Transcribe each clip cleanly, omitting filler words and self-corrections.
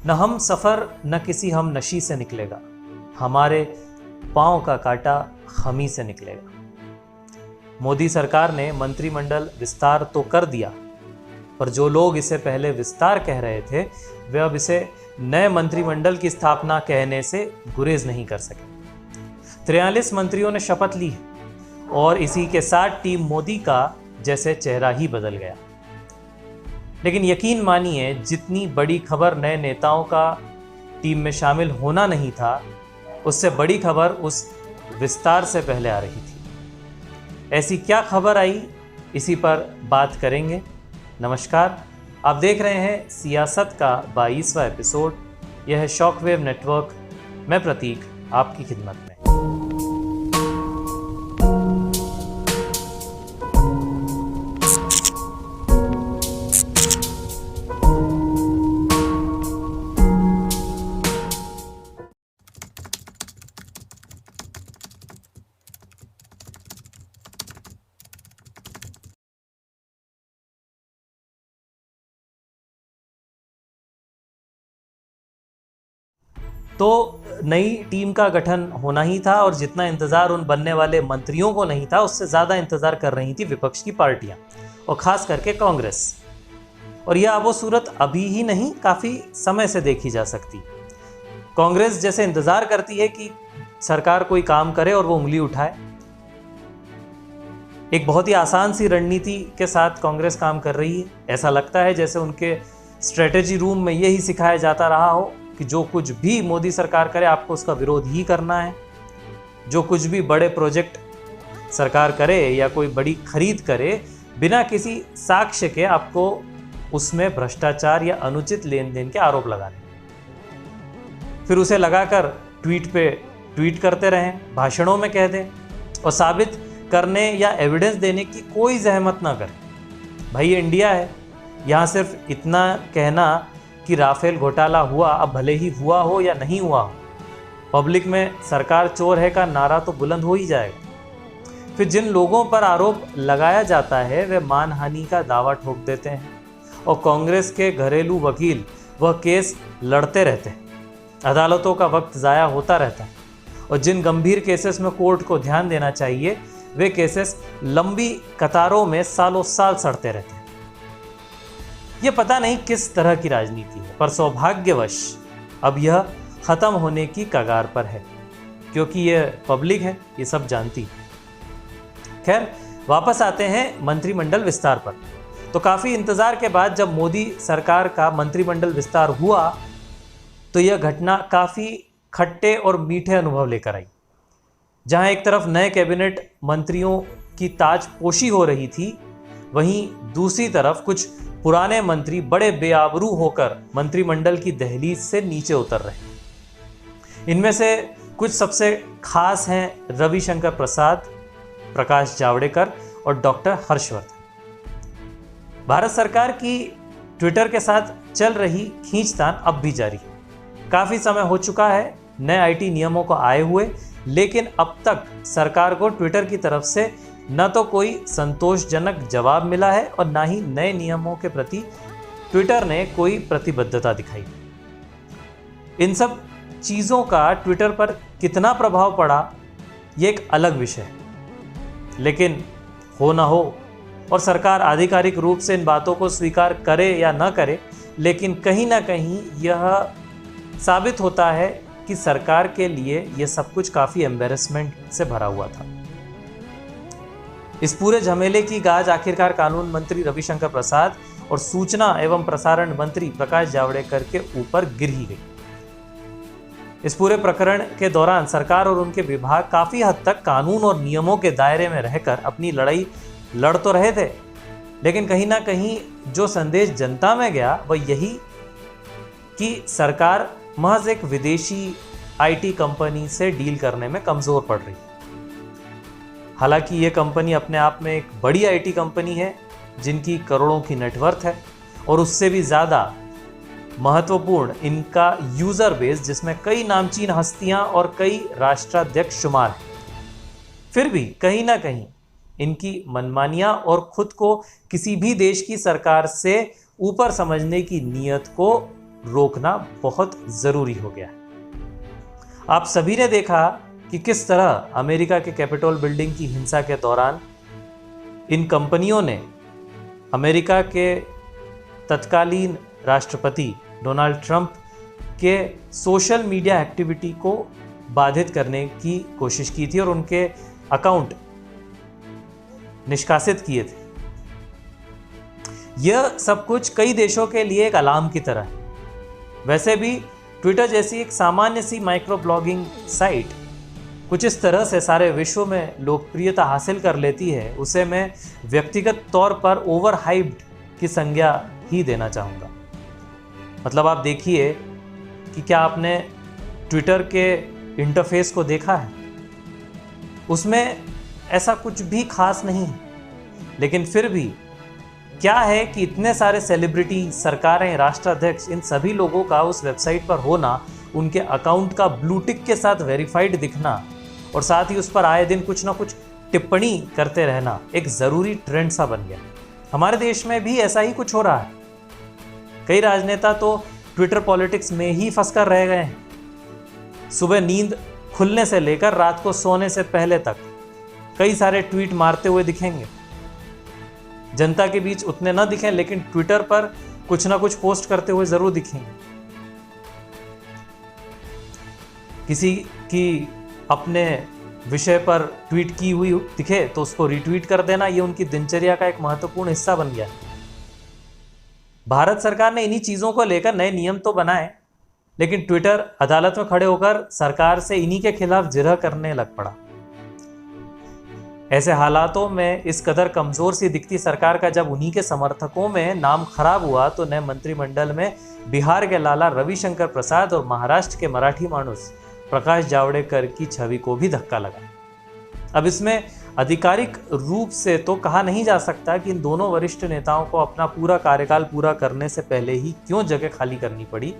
न हम सफ़र न किसी हम नशी से निकलेगा, हमारे पाँव का काटा हम ही से निकलेगा। मोदी सरकार ने मंत्रिमंडल विस्तार तो कर दिया, पर जो लोग इसे पहले विस्तार कह रहे थे वे अब इसे नए मंत्रिमंडल की स्थापना कहने से गुरेज नहीं कर सके। 43 मंत्रियों ने शपथ ली और इसी के साथ टीम मोदी का जैसे चेहरा ही बदल गया। लेकिन यकीन मानिए, जितनी बड़ी खबर नए नेताओं का टीम में शामिल होना नहीं था, उससे बड़ी खबर उस विस्तार से पहले आ रही थी। ऐसी क्या खबर आई, इसी पर बात करेंगे। नमस्कार, आप देख रहे हैं सियासत का 22वां एपिसोड। यह है शॉकवेव नेटवर्क। मैं प्रतीक आपकी खिदमत में। तो नई टीम का गठन होना ही था और जितना इंतज़ार उन बनने वाले मंत्रियों को नहीं था, उससे ज़्यादा इंतज़ार कर रही थी विपक्ष की पार्टियां और ख़ास करके कांग्रेस। और यह वो सूरत अभी ही नहीं, काफ़ी समय से देखी जा सकती। कांग्रेस जैसे इंतज़ार करती है कि सरकार कोई काम करे और वो उंगली उठाए। एक बहुत ही आसान सी रणनीति के साथ कांग्रेस काम कर रही है। ऐसा लगता है जैसे उनके स्ट्रेटेजी रूम में यही सिखाया जाता रहा हो कि जो कुछ भी मोदी सरकार करे आपको उसका विरोध ही करना है। जो कुछ भी बड़े प्रोजेक्ट सरकार करे या कोई बड़ी खरीद करे, बिना किसी साक्ष्य के आपको उसमें भ्रष्टाचार या अनुचित लेन देन के आरोप लगाने, फिर उसे लगाकर ट्वीट पे ट्वीट करते रहें, भाषणों में कह दें और साबित करने या एविडेंस देने की कोई जहमत ना करें। भाई ये इंडिया है, यहाँ सिर्फ इतना कहना कि राफेल घोटाला हुआ, अब भले ही हुआ हो या नहीं हुआ हो, पब्लिक में सरकार चोर है का नारा तो बुलंद हो ही जाएगा। फिर जिन लोगों पर आरोप लगाया जाता है वे मानहानि का दावा ठोक देते हैं और कांग्रेस के घरेलू वकील वह केस लड़ते रहते हैं। अदालतों का वक्त ज़ाया होता रहता है और जिन गंभीर केसेस में कोर्ट को ध्यान देना चाहिए वे केसेस लंबी कतारों में सालों साल सड़ते रहते हैं। ये पता नहीं किस तरह की राजनीति है, पर सौभाग्यवश अब यह खत्म होने की कगार पर है, क्योंकि यह पब्लिक है, ये सब जानती है। खैर, वापस आते हैं मंत्रिमंडल विस्तार पर। तो काफ़ी इंतज़ार के बाद जब मोदी सरकार का मंत्रिमंडल विस्तार हुआ तो यह घटना काफ़ी खट्टे और मीठे अनुभव लेकर आई। जहां एक तरफ नए कैबिनेट मंत्रियों की ताजपोशी हो रही थी, वहीं दूसरी तरफ कुछ पुराने मंत्री बड़े बेआबरू होकर मंत्रिमंडल की दहलीज से नीचे उतर रहे। इनमें से कुछ सबसे खास हैं रविशंकर प्रसाद, प्रकाश जावड़ेकर और डॉक्टर हर्षवर्धन। भारत सरकार की ट्विटर के साथ चल रही खींचतान अब भी जारी है। काफ़ी समय हो चुका है नए आईटी नियमों को आए हुए, लेकिन अब तक सरकार को ट्विटर की तरफ से न तो कोई संतोषजनक जवाब मिला है और न ही नए नियमों के प्रति ट्विटर ने कोई प्रतिबद्धता दिखाई। इन सब चीज़ों का ट्विटर पर कितना प्रभाव पड़ा ये एक अलग विषय है, लेकिन हो ना हो और सरकार आधिकारिक रूप से इन बातों को स्वीकार करे या न करे, लेकिन कहीं ना कहीं यह साबित होता है कि सरकार के लिए यह सब कुछ काफ़ी एम्बेरसमेंट से भरा हुआ था। इस पूरे झमेले की गाज आखिरकार कानून मंत्री रविशंकर प्रसाद और सूचना एवं प्रसारण मंत्री प्रकाश जावड़ेकर के ऊपर गिर ही गई। इस पूरे प्रकरण के दौरान सरकार और उनके विभाग काफी हद तक कानून और नियमों के दायरे में रहकर अपनी लड़ाई लड़ तो रहे थे, लेकिन कहीं ना कहीं जो संदेश जनता में गया वह यही कि सरकार महज एक विदेशी आईटी कंपनी से डील करने में कमजोर पड़ रही है। हालांकि ये कंपनी अपने आप में एक बड़ी आईटी कंपनी है जिनकी करोड़ों की नेटवर्थ है और उससे भी ज़्यादा महत्वपूर्ण इनका यूज़र बेस, जिसमें कई नामचीन हस्तियां और कई राष्ट्राध्यक्ष शुमार हैं। फिर भी कहीं ना कहीं इनकी मनमानियां और खुद को किसी भी देश की सरकार से ऊपर समझने की नीयत को रोकना बहुत ज़रूरी हो गया है। आप सभी ने देखा कि किस तरह अमेरिका के कैपिटोल बिल्डिंग की हिंसा के दौरान इन कंपनियों ने अमेरिका के तत्कालीन राष्ट्रपति डोनाल्ड ट्रंप के सोशल मीडिया एक्टिविटी को बाधित करने की कोशिश की थी और उनके अकाउंट निष्कासित किए थे। यह सब कुछ कई देशों के लिए एक अलार्म की तरह है। वैसे भी ट्विटर जैसी एक सामान्य सी माइक्रो ब्लॉगिंग साइट कुछ इस तरह से सारे विश्व में लोकप्रियता हासिल कर लेती है, उसे मैं व्यक्तिगत तौर पर ओवर हाइप्ड की संज्ञा ही देना चाहूँगा। मतलब आप देखिए कि क्या आपने ट्विटर के इंटरफेस को देखा है, उसमें ऐसा कुछ भी खास नहीं है, लेकिन फिर भी क्या है कि इतने सारे सेलिब्रिटी, सरकारें, राष्ट्राध्यक्ष, इन सभी लोगों का उस वेबसाइट पर होना, उनके अकाउंट का ब्लू टिक के साथ वेरीफाइड दिखना और साथ ही उस पर आए दिन कुछ ना कुछ टिप्पणी करते रहना एक ज़रूरी ट्रेंड सा बन गया। हमारे देश में भी ऐसा ही कुछ हो रहा है। कई राजनेता तो ट्विटर पॉलिटिक्स में ही फंस कर रह गए हैं। सुबह नींद खुलने से लेकर रात को सोने से पहले तक कई सारे ट्वीट मारते हुए दिखेंगे। जनता के बीच उतने न दिखें, लेकिन ट्विटर पर कुछ ना कुछ पोस्ट करते हुए जरूर दिखेंगे। किसी की अपने विषय पर ट्वीट की हुई दिखे तो उसको रिट्वीट कर देना, ये उनकी दिनचर्या का एक महत्वपूर्ण हिस्सा बन गया। भारत सरकार ने इन्हीं चीज़ों को लेकर नए नियम तो बनाए, लेकिन ट्विटर अदालत में खड़े होकर सरकार से इन्हीं के खिलाफ जिरह करने लग पड़ा। ऐसे हालातों में इस कदर कमज़ोर सी दिखती सरकार का जब उन्हीं के समर्थकों में नाम खराब हुआ तो नए मंत्रिमंडल में बिहार के लाला रविशंकर प्रसाद और महाराष्ट्र के मराठी मानुस प्रकाश जावड़ेकर की छवि को भी धक्का लगा। अब इसमें आधिकारिक रूप से तो कहा नहीं जा सकता कि इन दोनों वरिष्ठ नेताओं को अपना पूरा कार्यकाल पूरा करने से पहले ही क्यों जगह खाली करनी पड़ी,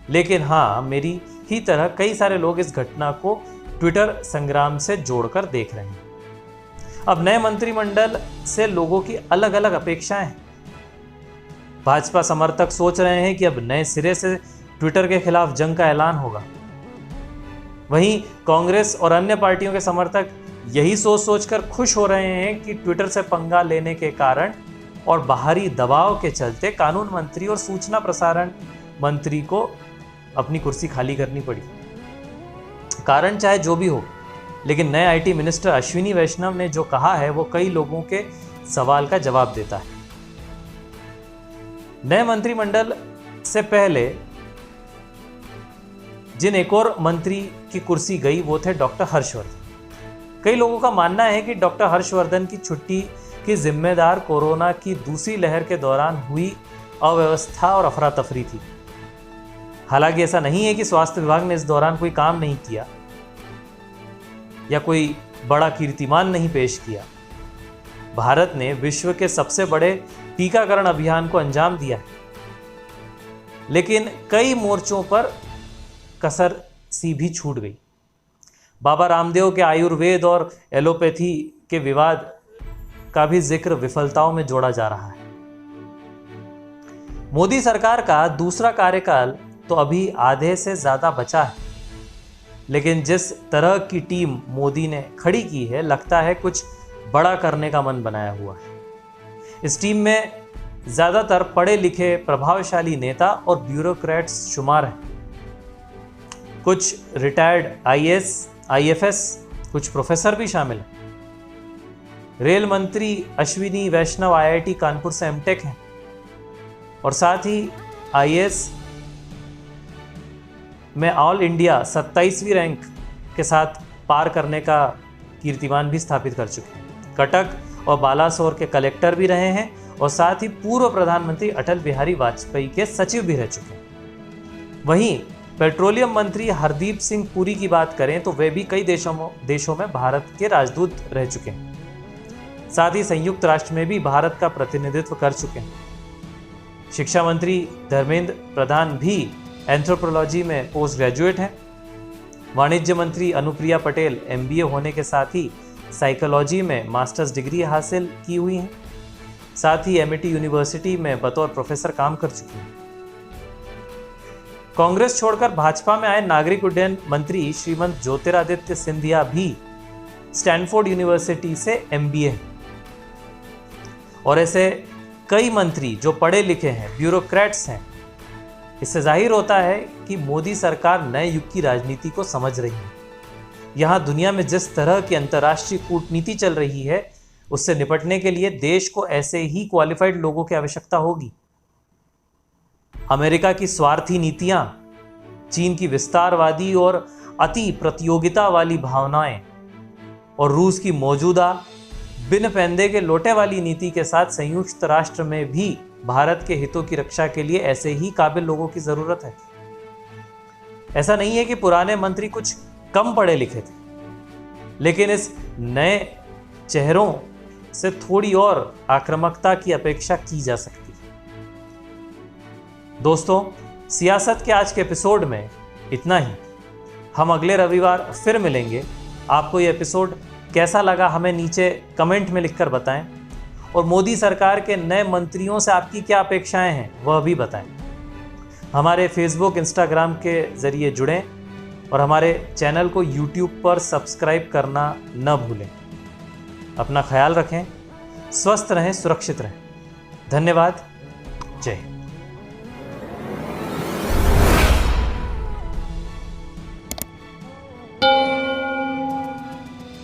लेकिन हाँ, मेरी ही तरह कई सारे लोग इस घटना को ट्विटर संग्राम से जोड़कर देख रहे हैं। अब नए मंत्रिमंडल से लोगों की अलग अलग अपेक्षाएं हैं। भाजपा समर्थक सोच रहे हैं कि अब नए सिरे से ट्विटर के खिलाफ जंग का ऐलान होगा। वहीं कांग्रेस और अन्य पार्टियों के समर्थक यही सोच सोचकर खुश हो रहे हैं कि ट्विटर से पंगा लेने के कारण और बाहरी दबाव के चलते कानून मंत्री और सूचना प्रसारण मंत्री को अपनी कुर्सी खाली करनी पड़ी। कारण चाहे जो भी हो, लेकिन नए आईटी मिनिस्टर अश्विनी वैष्णव ने जो कहा है वो कई लोगों के सवाल का जवाब देता है। नए मंत्रिमंडल से पहले जिन एक और मंत्री की कुर्सी गई वो थे डॉक्टर हर्षवर्धन। कई लोगों का मानना है कि डॉक्टर हर्षवर्धन की छुट्टी की जिम्मेदार कोरोना की दूसरी लहर के दौरान हुई अव्यवस्था और अफरा तफरी थी। हालांकि ऐसा नहीं है कि स्वास्थ्य विभाग ने इस दौरान कोई काम नहीं किया या कोई बड़ा कीर्तिमान नहीं पेश किया। भारत ने विश्व के सबसे बड़े टीकाकरण अभियान को अंजाम दिया है, लेकिन कई मोर्चों पर कसर सी भी छूट गई। बाबा रामदेव के आयुर्वेद और एलोपैथी के विवाद का भी जिक्र विफलताओं में जोड़ा जा रहा है। मोदी सरकार का दूसरा कार्यकाल तो अभी आधे से ज्यादा बचा है, लेकिन जिस तरह की टीम मोदी ने खड़ी की है, लगता है कुछ बड़ा करने का मन बनाया हुआ है। इस टीम में ज्यादातर पढ़े लिखे प्रभावशाली नेता और ब्यूरोक्रेट्स शुमार हैं। कुछ रिटायर्ड आईएएस, आईएफएस, कुछ प्रोफेसर भी शामिल हैं। रेल मंत्री अश्विनी वैष्णव आईआईटी कानपुर से एमटेक हैं और साथ ही आईएएस में ऑल इंडिया 27वीं रैंक के साथ पार करने का कीर्तिमान भी स्थापित कर चुके हैं। कटक और बालासोर के कलेक्टर भी रहे हैं और साथ ही पूर्व प्रधानमंत्री अटल बिहारी वाजपेयी के सचिव भी रह चुके हैं। वहीं पेट्रोलियम मंत्री हरदीप सिंह पुरी की बात करें तो वे भी कई देशों में भारत के राजदूत रह चुके हैं। साथ ही संयुक्त राष्ट्र में भी भारत का प्रतिनिधित्व कर चुके हैं। शिक्षा मंत्री धर्मेंद्र प्रधान भी एंथ्रोपोलॉजी में पोस्ट ग्रेजुएट हैं। वाणिज्य मंत्री अनुप्रिया पटेल एमबीए होने के साथ ही साइकोलॉजी में मास्टर्स डिग्री हासिल की हुई हैं। साथ ही एमआईटी यूनिवर्सिटी में बतौर प्रोफेसर काम कर चुकी हैं। कांग्रेस छोड़कर भाजपा में आए नागरिक उड्डयन मंत्री श्रीमंत ज्योतिरादित्य सिंधिया भी स्टैनफोर्ड यूनिवर्सिटी से MBA, और ऐसे कई मंत्री जो पढ़े लिखे हैं, ब्यूरोक्रेट्स हैं। इससे जाहिर होता है कि मोदी सरकार नए युग की राजनीति को समझ रही है। यहाँ दुनिया में जिस तरह की अंतर्राष्ट्रीय कूटनीति चल रही है, उससे निपटने के लिए देश को ऐसे ही क्वालिफाइड लोगों की आवश्यकता होगी। अमेरिका की स्वार्थी नीतियां, चीन की विस्तारवादी और अति प्रतियोगिता वाली भावनाएं और रूस की मौजूदा बिन पैंदे के लोटे वाली नीति के साथ संयुक्त राष्ट्र में भी भारत के हितों की रक्षा के लिए ऐसे ही काबिल लोगों की जरूरत है। ऐसा नहीं है कि पुराने मंत्री कुछ कम पढ़े लिखे थे, लेकिन इस नए चेहरों से थोड़ी और आक्रामकता की अपेक्षा की जा सकती है। दोस्तों, सियासत के आज के एपिसोड में इतना ही। हम अगले रविवार फिर मिलेंगे। आपको ये एपिसोड कैसा लगा हमें नीचे कमेंट में लिखकर बताएं, और मोदी सरकार के नए मंत्रियों से आपकी क्या अपेक्षाएं हैं वह भी बताएं। हमारे फेसबुक, इंस्टाग्राम के जरिए जुड़ें और हमारे चैनल को यूट्यूब पर सब्सक्राइब करना न भूलें। अपना ख्याल रखें, स्वस्थ रहें, सुरक्षित रहें। धन्यवाद। जय हिंद।